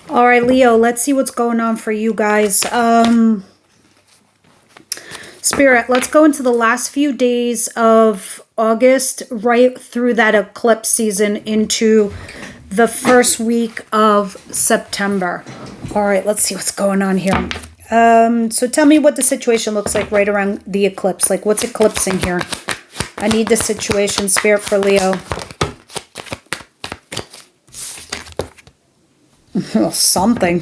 All right, Leo, let's see what's going on for you guys. Spirit, let's go into the last few days of August, right through that eclipse season into the first week of September. All right, let's see what's going on here. So tell me what the situation looks like right around the eclipse. Like, what's eclipsing here? I need the situation, Spirit, for Leo. Something.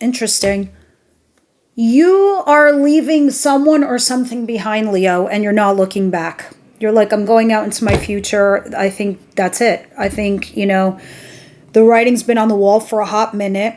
Interesting. You are leaving someone or something behind, Leo, and you're not looking back. You're like, I'm going out into my future. I think that's it. I think, the writing's been on the wall for a hot minute.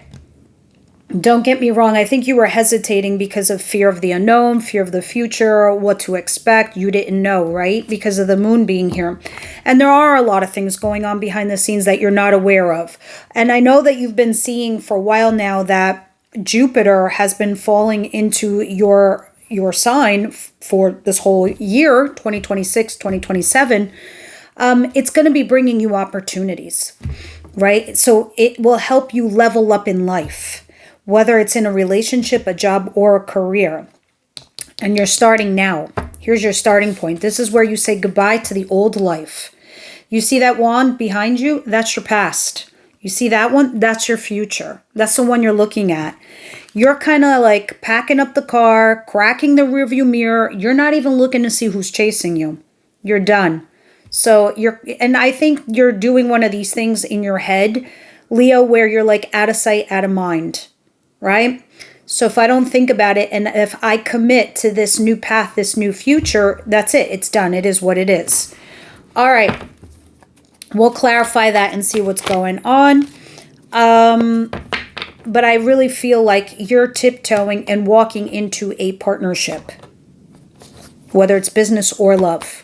Don't get me wrong. I think you were hesitating because of fear of the unknown, fear of the future, what to expect. You didn't know, right? Because of the moon being here. And there are a lot of things going on behind the scenes that you're not aware of. And I know that you've been seeing for a while now that Jupiter has been falling into your sign for this whole year, 2026, 2027. It's going to be bringing you opportunities, right? So it will help you level up in life, whether it's in a relationship, a job, or a career. And you're starting now. Here's your starting point. This is where you say goodbye to the old life. You see that wand behind you? That's your past. You see that one? That's your future. That's the one you're looking at. You're kind of like packing up the car, cracking the rearview mirror. You're not even looking to see who's chasing you. You're done. So and I think you're doing one of these things in your head, Leo, where you're like out of sight, out of mind, right? So if I don't think about it and if I commit to this new path, this new future, that's it. It's done. It is what it is. All right. We'll clarify that and see what's going on. But I really feel like you're tiptoeing and walking into a partnership, whether it's business or love.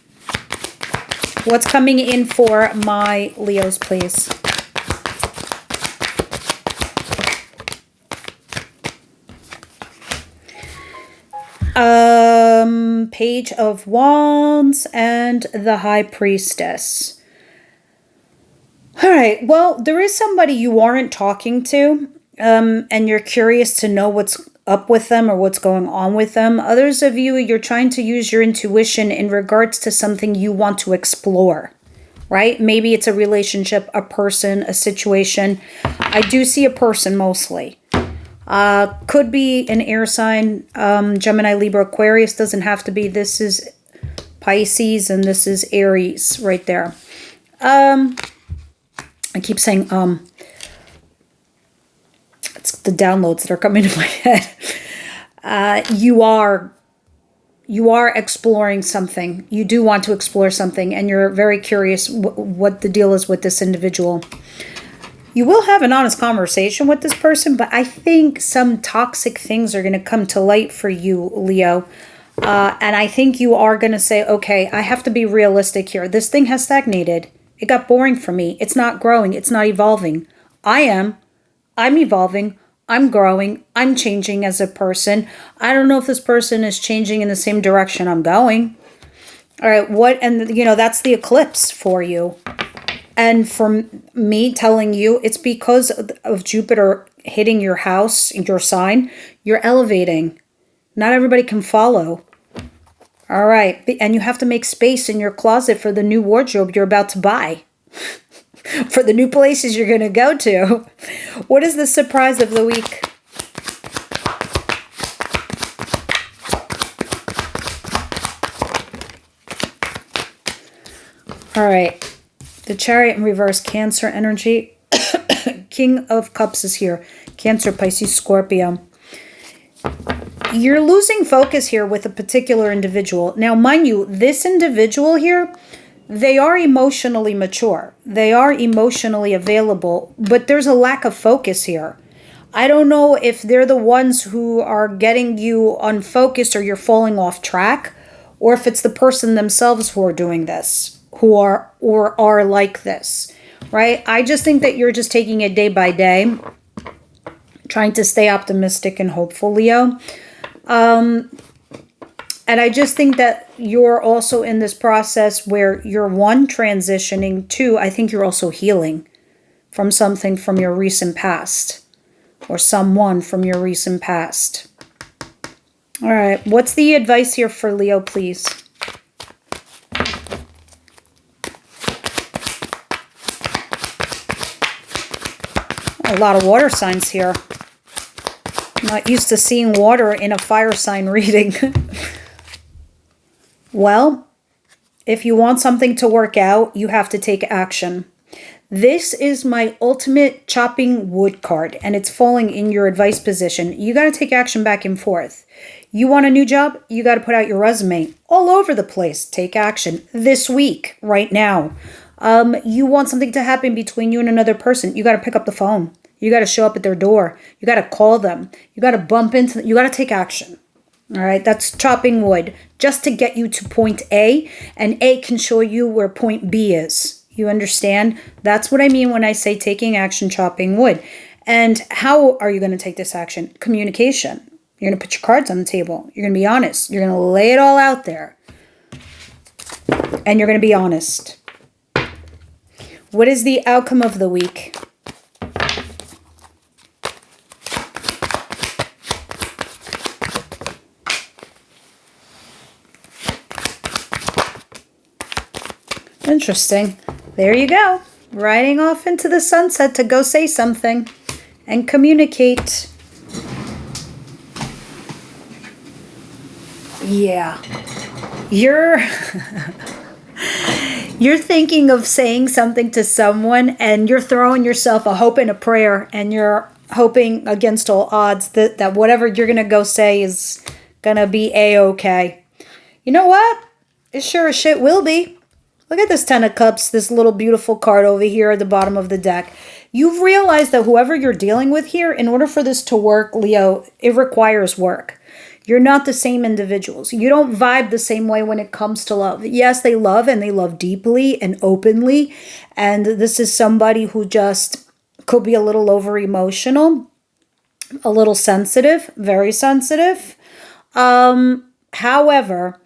What's coming in for my Leos, please? Page of Wands and the High Priestess. All right. Well, there is somebody you aren't talking to, and you're curious to know what's up with them or what's going on with them. Others of you, you're trying to use your intuition in regards to something you want to explore, right? Maybe it's a relationship, a person, a situation. I do see a person mostly. Could be an air sign, Gemini, Libra, Aquarius. Doesn't have to be. This is Pisces and this is Aries right there. I keep saying, it's the downloads that are coming to my head. You are exploring something. You do want to explore something, and you're very curious what the deal is with this individual. You will have an honest conversation with this person, but I think some toxic things are going to come to light for you, Leo. And I think you are going to say, okay, I have to be realistic here. This thing has stagnated. It got boring for me. It's not growing. It's not evolving. I'm evolving. I'm growing. I'm changing as a person. I don't know if this person is changing in the same direction I'm going. All right. That's the eclipse for you. And for me telling you, it's because of Jupiter hitting your house, your sign, you're elevating. Not everybody can follow. All right. And you have to make space in your closet for the new wardrobe you're about to buy. For the new places you're going to go to. What is the surprise of the week? All right. The Chariot in reverse, Cancer energy. King of Cups is here. Cancer, Pisces, Scorpio. You're losing focus here with a particular individual. Now, mind you, this individual here, they are emotionally mature. They are emotionally available, but there's a lack of focus here. I don't know if they're the ones who are getting you unfocused or you're falling off track, or if it's the person themselves who are doing this, who are or are like this, right? I just think that you're just taking it day by day, trying to stay optimistic and hopeful, Leo. And I just think that you're also in this process where you're one, transitioning, two, I think you're also healing from something from your recent past or someone from your recent past. All right, what's the advice here for Leo, please? A lot of water signs here. I'm not used to seeing water in a fire sign reading. Well, if you want something to work out, you have to take action. This is my ultimate chopping wood card, and it's falling in your advice position. You got to take action back and forth. You want a new job? You got to put out your resume all over the place. Take action this week, right now. You want something to happen between you and another person. You got to pick up the phone. You got to show up at their door. You got to call them. You got to bump into them. You got to take action. All right, that's chopping wood just to get you to point A, and A can show you where point B is. You understand? That's what I mean when I say taking action, chopping wood. And how are you going to take this action? Communication. You're going to put your cards on the table. You're going to be honest. You're going to lay it all out there. And you're going to be honest. What is the outcome of the week? Interesting. There you go. Riding off into the sunset to go say something and communicate. Yeah. You're thinking of saying something to someone, and you're throwing yourself a hope and a prayer, and you're hoping against all odds that whatever you're going to go say is going to be A-okay. You know what? It sure as shit will be. Look at this Ten of Cups, this little beautiful card over here at the bottom of the deck. You've realized that whoever you're dealing with here, in order for this to work, Leo, it requires work. You're not the same individuals. You don't vibe the same way when it comes to love. Yes, they love, and they love deeply and openly. And this is somebody who just could be a little over emotional, a little sensitive, very sensitive. However,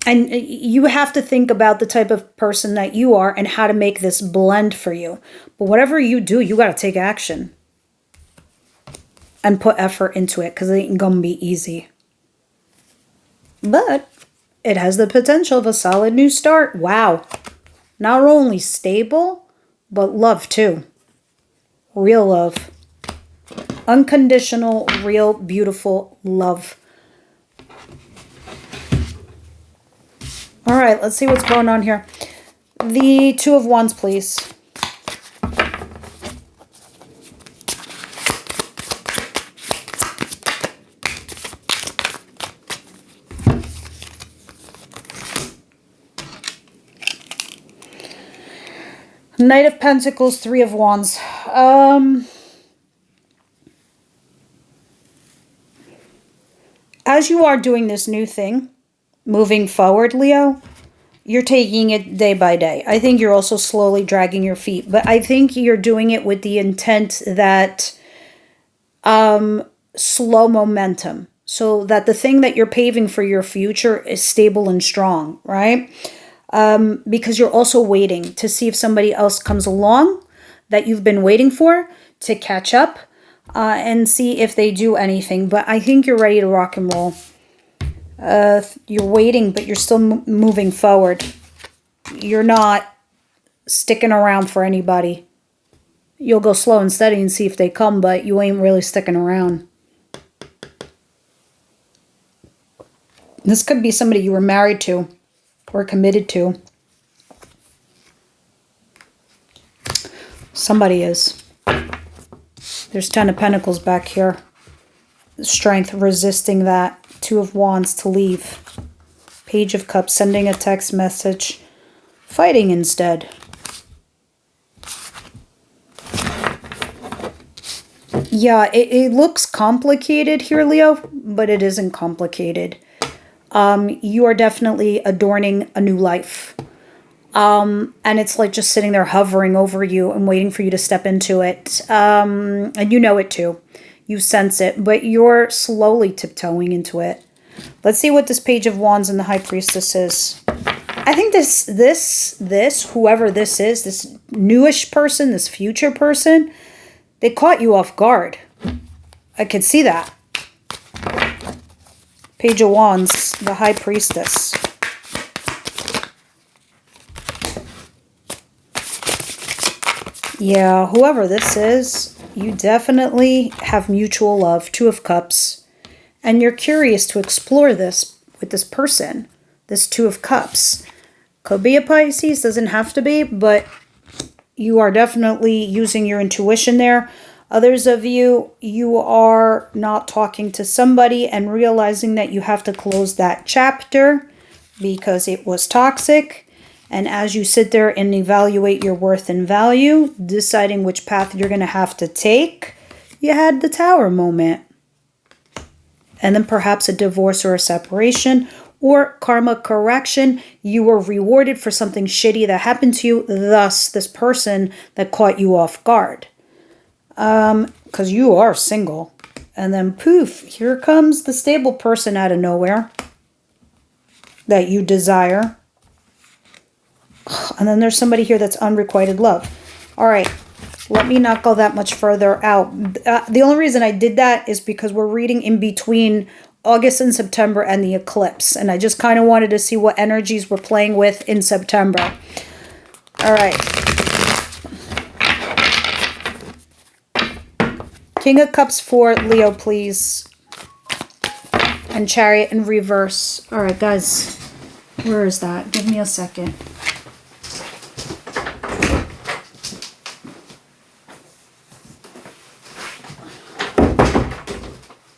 and you have to think about the type of person that you are and how to make this blend for you. But whatever you do, you got to take action and put effort into it, because it ain't going to be easy. But it has the potential of a solid new start. Wow. Not only stable, but love too. Real love. Unconditional, real, beautiful love. All right, let's see what's going on here. The Two of Wands, please. Knight of Pentacles, Three of Wands. As you are doing this new thing, moving forward, Leo, you're taking it day by day. I think you're also slowly dragging your feet, but I think you're doing it with the intent that slow momentum, so that the thing that you're paving for your future is stable and strong, right? Because you're also waiting to see if somebody else comes along that you've been waiting for to catch up and see if they do anything. But I think you're ready to rock and roll. You're waiting, but you're still moving forward. You're not sticking around for anybody. You'll go slow and steady and see if they come, but you ain't really sticking around. This could be somebody you were married to or committed to. Somebody is. There's Ten of Pentacles back here. Strength, resisting that. Two of Wands to leave. Page of Cups, sending a text message. Fighting instead. Yeah, it looks complicated here, Leo, but it isn't complicated. You are definitely adorning a new life. And it's like just sitting there hovering over you and waiting for you to step into it. And you know it too. You sense it, but you're slowly tiptoeing into it. Let's see what this Page of Wands and the High Priestess is. I think whoever this is, this newish person, this future person, they caught you off guard. I could see that. Page of Wands, the High Priestess. Yeah, whoever this is, you definitely have mutual love. Two of Cups. And you're curious to explore this with this person. This Two of Cups. Could be a Pisces, doesn't have to be, but you are definitely using your intuition there. Others of you, you are not talking to somebody and realizing that you have to close that chapter because it was toxic. And as you sit there and evaluate your worth and value, deciding which path you're going to have to take, you had the Tower moment. And then perhaps a divorce or a separation or karma correction. You were rewarded for something shitty that happened to you, thus this person that caught you off guard. Because you are single. And then poof, here comes the stable person out of nowhere that you desire. And then there's somebody here that's unrequited love. All right, let me not go that much further out. The only reason I did that is because we're reading in between August and September and the eclipse. And I just kind of wanted to see what energies we're playing with in September. All right. King of Cups for Leo, please. And Chariot in reverse. All right, guys. Where is that? Give me a second.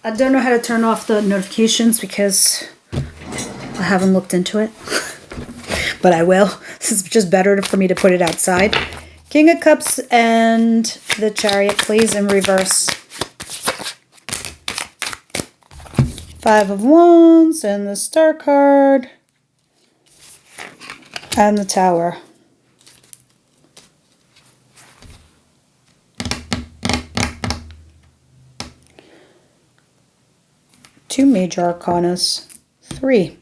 I don't know how to turn off the notifications because I haven't looked into it. But I will. This is just better for me to put it outside. King of Cups and the Chariot, please, in reverse. Five of Wands and the Star card. And the Tower. Two major arcanas. Three.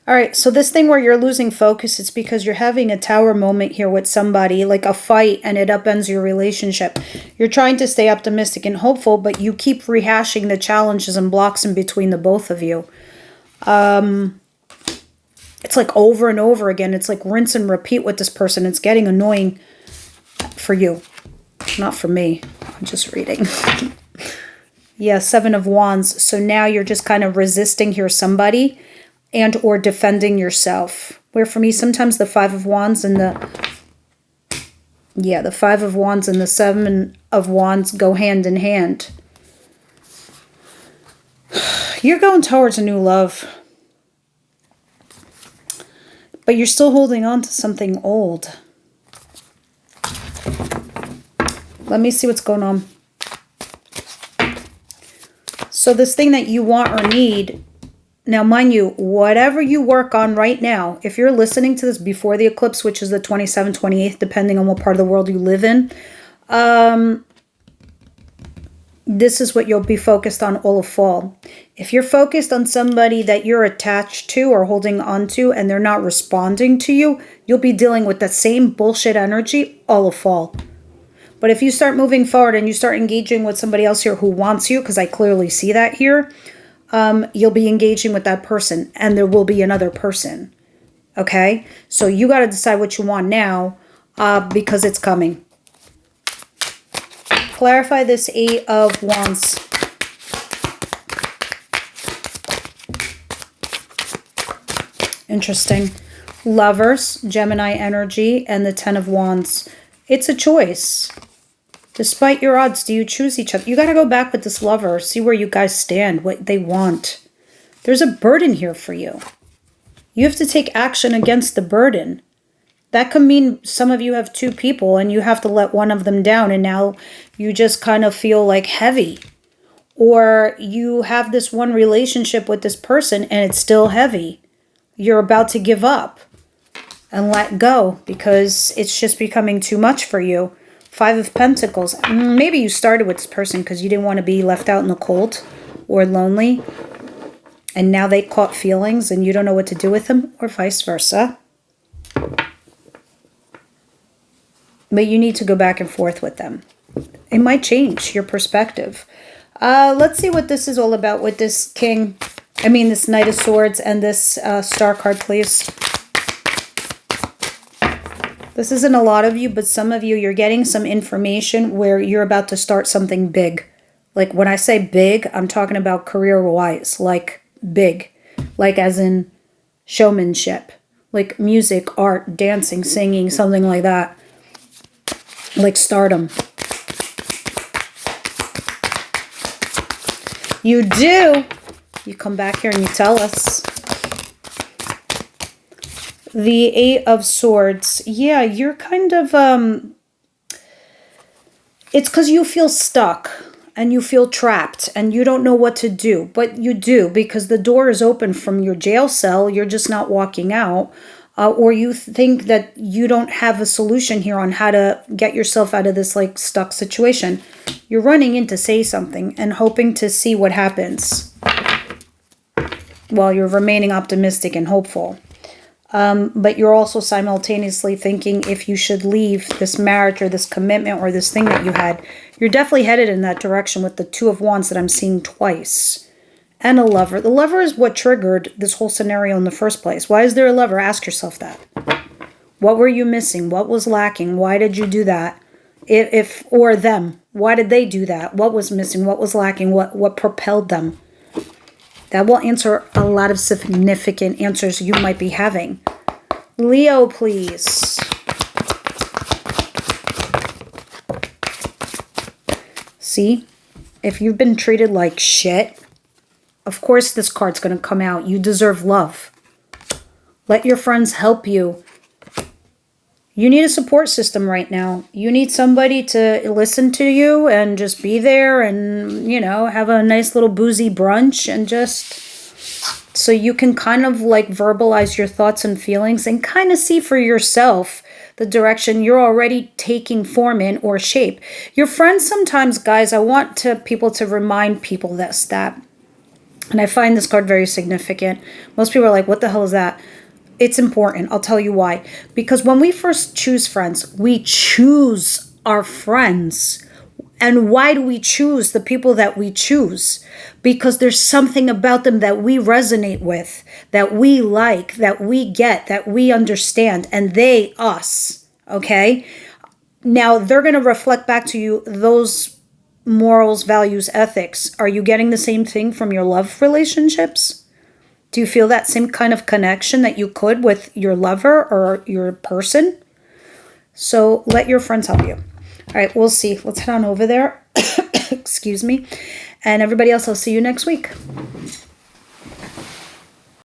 All right, so this thing where you're losing focus, it's because you're having a Tower moment here with somebody, like a fight, and it upends your relationship. You're trying to stay optimistic and hopeful, but you keep rehashing the challenges and blocks in between the both of you. It's like over and over again. It's like rinse and repeat with this person. It's getting annoying for you, not for me. I'm just reading. Yeah, Seven of Wands. So now you're just kind of resisting here somebody and or defending yourself. Where for me, sometimes the Five of Wands and the... Yeah, the Five of Wands and the Seven of Wands go hand in hand. You're going towards a new love. But you're still holding on to something old. Let me see what's going on. So this thing that you want or need, now mind you, whatever you work on right now, if you're listening to this before the eclipse, which is the 27th, 28th, depending on what part of the world you live in, this is what you'll be focused on all of fall. If you're focused on somebody that you're attached to or holding on to and they're not responding to you, you'll be dealing with that same bullshit energy all of fall. But if you start moving forward and you start engaging with somebody else here who wants you, because I clearly see that here, you'll be engaging with that person and there will be another person. Okay? So you got to decide what you want now because it's coming. Clarify this Eight of Wands. Interesting. Lovers, Gemini energy, and the Ten of Wands. It's a choice. Despite your odds, do you choose each other? You got to go back with this lover. See where you guys stand, what they want. There's a burden here for you. You have to take action against the burden. That could mean some of you have two people and you have to let one of them down and now you just kind of feel like heavy. Or you have this one relationship with this person and it's still heavy. You're about to give up and let go because it's just becoming too much for you. Five of Pentacles. Maybe you started with this person because you didn't want to be left out in the cold or lonely. And now they caught feelings and you don't know what to do with them, or vice versa. But you need to go back and forth with them. It might change your perspective. Let's see what this is all about with this this Knight of Swords and this Star card, please. This isn't a lot of you, but some of you, you're getting some information where you're about to start something big. Like when I say big, I'm talking about career-wise, like big. Like as in showmanship. Like music, art, dancing, singing, something like that. Like stardom. You do. You come back here and you tell us. The Eight of Swords. Yeah, you're kind of, it's because you feel stuck and you feel trapped and you don't know what to do. But you do, because the door is open from your jail cell. You're just not walking out. Or you think that you don't have a solution here on how to get yourself out of this like stuck situation. You're running in to say something and hoping to see what happens. While you're remaining optimistic and hopeful. But you're also simultaneously thinking if you should leave this marriage or this commitment or this thing that you had. You're definitely headed in that direction with the Two of Wands that I'm seeing twice. And a Lover. The Lover is what triggered this whole scenario in the first place. Why is there a Lover? Ask yourself that. What were you missing? What was lacking? Why did you do that? Or them. Why did they do that? What was missing? What was lacking? What propelled them? That will answer a lot of significant answers you might be having. Leo, please. See? If you've been treated like shit, of course this card's going to come out. You deserve love. Let your friends help you. You need a support system right now. You need somebody to listen to you and just be there and, you know, have a nice little boozy brunch and just so you can kind of like verbalize your thoughts and feelings and kind of see for yourself the direction you're already taking form in or shape. Your friends sometimes, guys, I want people to remind people that, and I find this card very significant. Most people are like, what the hell is that? It's important. I'll tell you why. Because when we first choose friends, we choose our friends. And why do we choose the people that we choose? Because there's something about them that we resonate with, that we like, that we get, that we understand, and they us. Okay? Now, they're going to reflect back to you those morals, values, ethics. Are you getting the same thing from your love relationships? Do you feel that same kind of connection that you could with your lover or your person? So let your friends help you. All right, we'll see. Let's head on over there. Excuse me. And everybody else, I'll see you next week.